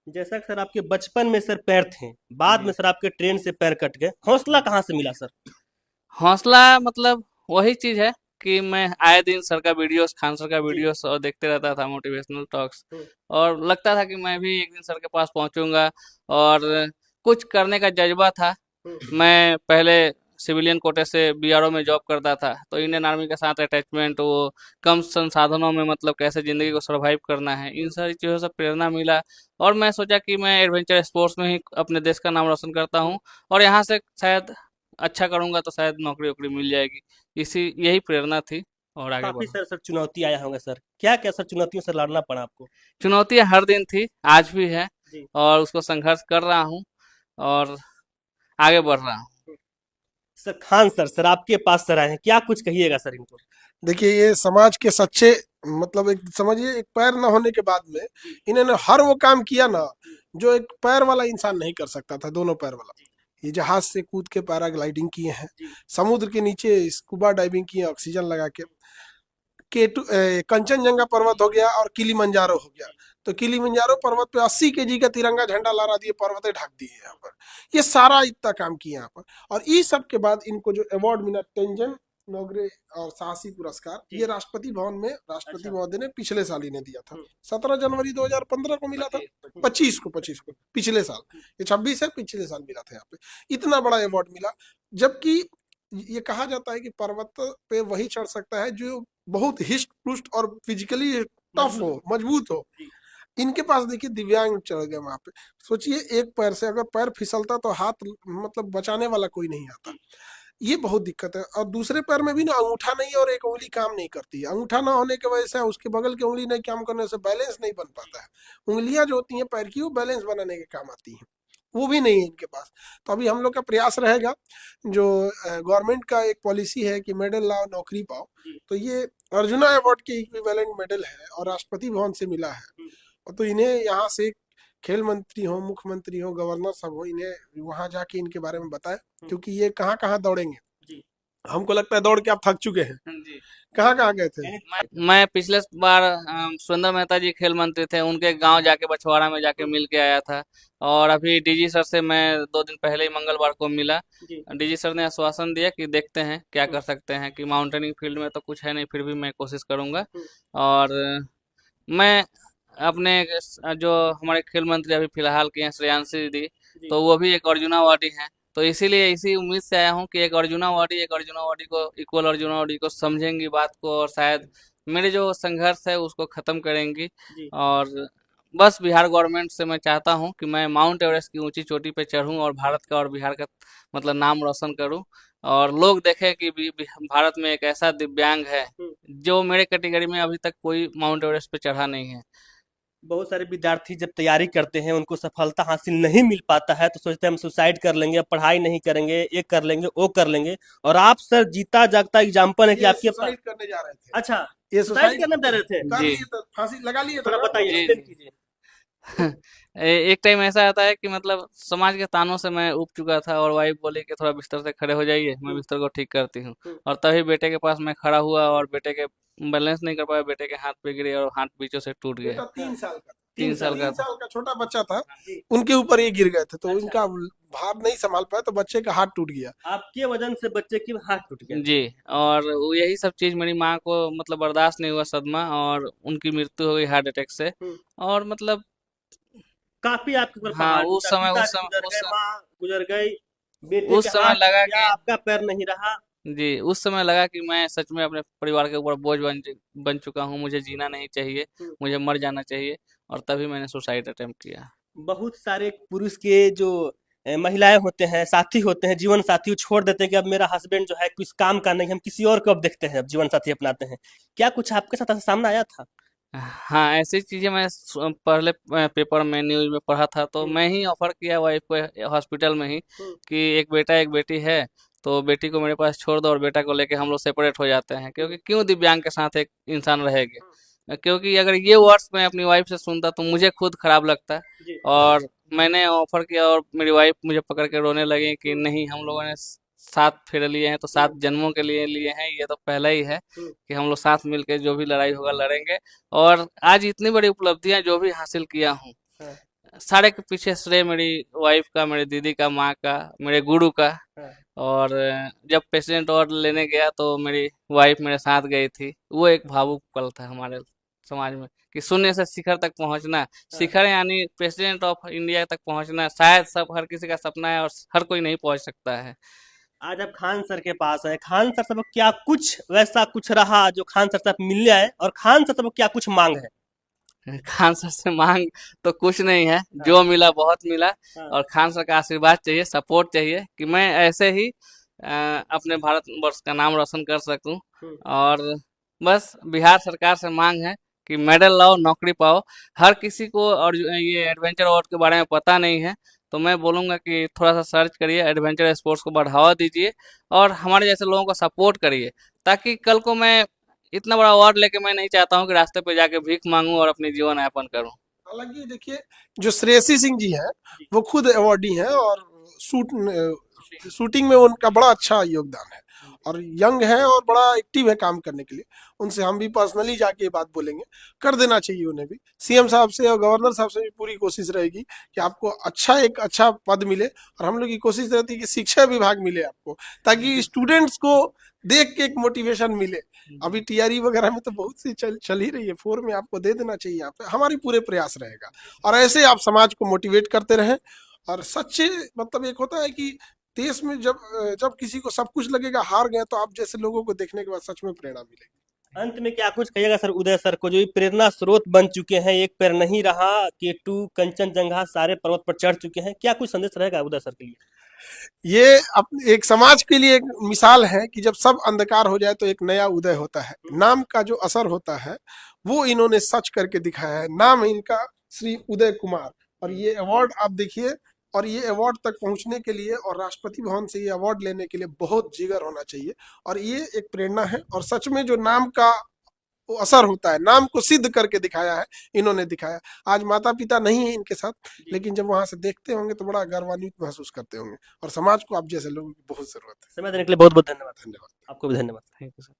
जैसा कि सर आपके बचपन में सर पैर थे, बाद में जी। सर आपके ट्रेन से पैर कट गए, हौसला कहाँ से मिला सर? हौसला मतलब वही चीज है कि मैं आए दिन सर का वीडियोस, खान सर का जी। वीडियोस और देखते रहता था, मोटिवेशनल टॉक्स। हम्म। और लगता था कि मैं भी एक दिन सर के पास पहुंचूंगा और कुछ करने का जज्बा था। हम्म। मैं पहले सिविलियन कोटे से बीआरओ में जॉब करता था, तो इंडियन आर्मी के साथ अटैचमेंट, वो कम संसाधनों में मतलब कैसे जिंदगी को सरवाइव करना है, इन सारी चीज़ों से प्रेरणा मिला। और मैं सोचा कि मैं एडवेंचर स्पोर्ट्स में ही अपने देश का नाम रोशन करता हूँ और यहाँ से शायद अच्छा करूंगा तो शायद नौकरी वोकरी मिल जाएगी। इसी यही प्रेरणा थी और आगे काफी बढ़ा। सर सर चुनौती आया होंगे सर, क्या क्या सर चुनौतियों से लड़ना पड़ा आपको? चुनौतियां हर दिन थी, आज भी है, जी। और उसको संघर्ष कर रहा हूँ और आगे बढ़ रहा हूँ। सर खान सर, सर आपके पास सर आए हैं, क्या कुछ कहिएगा सर इनको? देखिए, ये समाज के सच्चे, मतलब एक समझिए, एक पैर न होने के बाद में जी। इन्होंने हर वो काम किया ना जी। जो एक पैर वाला इंसान नहीं कर सकता था, दोनों पैर वाला। जी। ये जहाज से कूद के पैराग्लाइडिंग किए हैं, जी। समुद्र के नीचे स्कूबा डाइविंग किए ऑक्सीजन लगा के, कंचनजंगा पर्वत हो गया और किलीमंजारो हो गया। तो किलीमंजारो पर्वत पे 80 केजी का तिरंगा झंडा लहरा दिए, पर्वतें ढक दी है यहाँ पर। ये सारा इतना काम किया यहाँ पर। और इस सब के बाद इनको जो अवार्ड मिला, तेंजन नोगरे और साहसी पुरस्कार, ये जी। राष्ट्रपति भवन में राष्ट्रपति अच्छा। महोदय ने पिछले साल ही ने दिया था। हम्म। 17 जनवरी 2015 को मिला था। 25 को पिछले साल। ये 26 है, पिछले साल मिला था यहाँ पे। इतना बड़ा अवार्ड मिला। जबकि ये कहा जाता है कि पर्वत पे वही चढ़ सकता है जो बहुत हिष्ट पुष्ट और फिजिकली टफ मजबूत हो, हो। मजबूत हो। जी। इनके पास देखिए दिव्यांग चढ़ गए वहां पे। सोचिए, एक पैर से अगर पैर फिसलता तो हाथ मतलब बचाने वाला कोई नहीं आता। जी। ये बहुत दिक्कत है। और दूसरे पैर में भी ना अंगूठा नहीं, और एक उंगली काम नहीं करती है। अंगूठा ना होने की वजह से उसके बगल की उंगली नहीं काम करने से बैलेंस नहीं बन पाता है। उंगलियां जो होती हैं पैर की, वो बैलेंस बनाने के काम आती हैं, वो भी नहीं है इनके पास। तो अभी हम लोग का प्रयास रहेगा, जो गवर्नमेंट का एक पॉलिसी है कि मेडल लाओ नौकरी पाओ। जी। तो ये अर्जुना अवार्ड के इक्विवेलेंट मेडल है और राष्ट्रपति भवन से मिला है। हम्म। और तो इन्हें यहाँ से खेल मंत्री हो, मुख्यमंत्री हो, गवर्नर सब हो, इन्हें वहां जाके इनके बारे में बताए, हम्म। क्योंकि ये कहाँ कहाँ दौड़ेंगे। जी। हमको लगता है दौड़ के आप थक चुके हैं। जी। कहाँ कहाँ गए थे? यानी मैं पिछले बार सुरेंद्र मेहता जी खेल मंत्री थे, उनके गांव जाके बछवाड़ा में जाके मिल के आया था। और अभी डीजी सर से मैं 2 दिन पहले ही मंगलवार को मिला। जी। डीजी सर ने आश्वासन दिया कि देखते हैं क्या हम्म। कर सकते हैं, कि माउंटेनिंग फील्ड में तो कुछ है नहीं, फिर भी मैं कोशिश करूंगा। हम्म। और मैं अपने जो हमारे खेल मंत्री अभी फिलहाल के हैं श्रेयांशी दीदी, जी। तो वो भी एक अर्जुना अवार्डी हैं। तो इसीलिए इसी उम्मीद से आया हूँ कि एक अर्जुना अवार्डी को, इक्वल अर्जुना अवार्डी को समझेंगी बात को, और शायद मेरे जो संघर्ष है उसको खत्म करेंगी। जी। और बस बिहार गवर्नमेंट से मैं चाहता हूँ कि मैं माउंट एवरेस्ट की ऊंची चोटी पे चढ़ूं और भारत का और बिहार का मतलब नाम रोशन करूं, और लोग देखें कि भारत में एक ऐसा दिव्यांग है हम्म। जो मेरे कैटेगरी में अभी तक कोई माउंट एवरेस्ट पे चढ़ा नहीं है। बहुत सारे विद्यार्थी जब तैयारी करते हैं, उनको सफलता हासिल नहीं मिल पाता है, तो सोचते हैं हम सुसाइड कर लेंगे, अब पढ़ाई नहीं करेंगे, ये कर लेंगे, वो कर लेंगे। और आप सर जीता जागता एग्जाम्पल है कि ये आपके पास। सुसाइड करने जा रहे थे। अच्छा। ये सुसाइड सुसाइड करने दे रहे थे? कर जी। लिए, तो फांसी लगा लिए थे थोड़ा ना। बताइए, जी। एक्सप्लेन कीजिए। एक टाइम ऐसा आता है कि मतलब समाज के तानों से मैं उब चुका था और वाइफ बोली कि थोड़ा बिस्तर से खड़े हो जाइए, मैं हम्म। बिस्तर को ठीक करती हूँ। हम्म। और तभी बेटे के पास मैं खड़ा हुआ और बेटे के बैलेंस नहीं कर पाया, बेटे के हाथ पे गिरे और हाथ बीचों से टूट गया। बेटा 3 साल का, तीन 3 साल साल का तीन था। साल का छोटा बच्चा था। जी। उनके ऊपर ये गिर गए थे, तो अच्छा। इनका भार नहीं संभाल पाया, तो बच्चे का हाथ टूट गया। आपके वजन से बच्चे की हाथ टूट गया? जी। और वो यही सब चीज मेरी माँ को मतलब बर्दाश्त नहीं हुआ, सदमा, और उनकी मृत्यु हो गई हार्ट अटैक से। हम्म। और मतलब काफी आपके ऊपर हाँ, पहाड़ टूटा, पिताजी गुजर गए, माँ गुजर गई, बेटे के उस समय हाथ टूट लगा गया, कि आपका पैर नहीं रहा। जी, उस समय लगा कि मैं सच में अपने परिवार के ऊपर बोझ बन चुका हूँ, मुझे जीना नहीं चाहिए, हम्म। मुझे मर जाना चाहिए। और तभी मैंने सुसाइड अटेम्प्ट किया। बहुत सारे पुरुष के जो महिलाएं होते हैं, साथी होते हैं, जीवन साथी, वो छोड़ देते हैं कि अब मेरा हस्बैंड जो है किस काम का नहीं, हम किसी और को अब देखते हैं, अब जीवन साथी अपनाते हैं। क्या कुछ आपके साथ ऐसा सामने आया था? हाँ, ऐसी चीजें मैं पहले पेपर में, न्यूज में पढ़ा था, तो हम्म। मैं ही ऑफर किया वाइफ को हॉस्पिटल में ही हम्म। कि एक बेटा एक बेटी है, तो बेटी को मेरे पास छोड़ दो और बेटा को लेके हम लोग सेपरेट हो जाते हैं, हम्म। क्योंकि क्यों दिव्यांग के साथ एक इंसान रहेगा। हम्म। क्योंकि अगर ये वर्ड्स मैं अपनी वाइफ से सुनता तो मुझे खुद खराब लगता। जी। और मैंने ऑफर किया और मेरी वाइफ मुझे पकड़ के रोने लगी कि हम्म। नहीं, हम लोगों ने 7 फेरे लिए हैं तो हम्म। 7 जन्मों के लिए लिए हैं, ये तो पहला ही है हम्म। कि हम लोग साथ मिलकर जो भी लड़ाई होगा लड़ेंगे। और आज इतनी बड़ी उपलब्धियां जो भी हासिल किया हूँ, हाँ। सारे के पीछे श्रेय मेरी वाइफ का, मेरी दीदी का, माँ का, मेरे गुरु का। हाँ। और जब प्रेसिडेंट अवार्ड लेने गया तो मेरी वाइफ मेरे साथ गई थी। वो एक भावुक पल था हमारे समाज में कि शून्य से शिखर तक पहुंचना। हाँ। शिखर यानी प्रेसिडेंट ऑफ इंडिया तक पहुंचना शायद सब हर किसी का सपना है और हर कोई नहीं पहुंच सकता है। आज आप खान सर के पास है, खान सर से आपको क्या कुछ वैसा कुछ रहा जो खान सर से आप मिलने आए, और खान सर से आपको क्या कुछ मांग है? खान सर से मांग तो कुछ नहीं है, हाँ। जो मिला बहुत मिला। हाँ। और खान सर का आशीर्वाद चाहिए, सपोर्ट चाहिए कि मैं ऐसे ही अपने भारत वर्ष का नाम रोशन कर सकूं। हम्म। और बस बिहार सरकार से मांग है कि मेडल लाओ, नौकरी पाओ। हर किसी को और ये एडवेंचर अवार्ड के बारे में पता नहीं है, तो मैं बोलूंगा कि थोड़ा सा सर्च करिए, एडवेंचर स्पोर्ट्स को बढ़ावा दीजिए और हमारे जैसे लोगों को सपोर्ट करिए, ताकि कल को मैं इतना बड़ा अवार्ड लेके मैं नहीं चाहता हूँ कि रास्ते पे जाके भीख मांगूं और अपनी जीवन यापन करूं। हालांकि देखिए, जो श्रेयसी सिंह जी हैं वो खुद अवार्डी हैं और शूटिंग में उनका बड़ा अच्छा योगदान है और यंग है और बड़ा एक्टिव है काम करने के लिए। उनसे हम भी पर्सनली जाके ये बात बोलेंगे, कर देना चाहिए उन्हें भी। सीएम साहब से और गवर्नर साहब से भी पूरी कोशिश रहेगी कि आपको एक अच्छा पद मिले, और हम लोग की कोशिश रहती है कि शिक्षा विभाग मिले आपको, ताकि स्टूडेंट्स को देख के एक मोटिवेशन मिले। अभी टीआरई वगैरह में तो बहुत सी चल ही रही है, 4 में आपको दे देना चाहिए। यहाँ पे हमारी पूरे प्रयास रहेगा, और ऐसे आप समाज को मोटिवेट करते रहें। और सच्चे मतलब एक होता है कि देश में जब जब किसी को सब कुछ लगेगा हार गए, तो आप जैसे लोगों को देखने के बाद सच में प्रेरणा मिलेगी। अंत में क्या कुछ कहिएगा सर उदय सर को, जो ये प्रेरणा स्रोत बन चुके हैं, एक पैर नहीं रहा K2 कंचनजंगा सारे पर्वत पर चढ़ चुके हैं, क्या कुछ संदेश रहेगा उदय सर के लिए? ये एक समाज के लिए एक मिसाल है कि जब सब अंधकार हो जाए तो एक नया उदय होता है। नाम का जो असर होता है वो इन्होंने सच करके दिखाया है। नाम इनका श्री उदय कुमार, और ये अवार्ड आप देखिए, और ये अवार्ड तक पहुंचने के लिए और राष्ट्रपति भवन से ये अवार्ड लेने के लिए बहुत जिगर होना चाहिए। और ये एक प्रेरणा है, और सच में जो नाम का वो असर होता है, नाम को सिद्ध करके दिखाया है, इन्होंने दिखाया। आज माता पिता नहीं है इनके साथ, लेकिन जब वहां से देखते होंगे तो बड़ा गर्वान्वित महसूस करते होंगे, और समाज को आप जैसे लोगों की बहुत जरूरत है। समय देने के लिए बहुत बहुत धन्यवाद। धन्यवाद। आपको भी धन्यवाद। Thank you sir.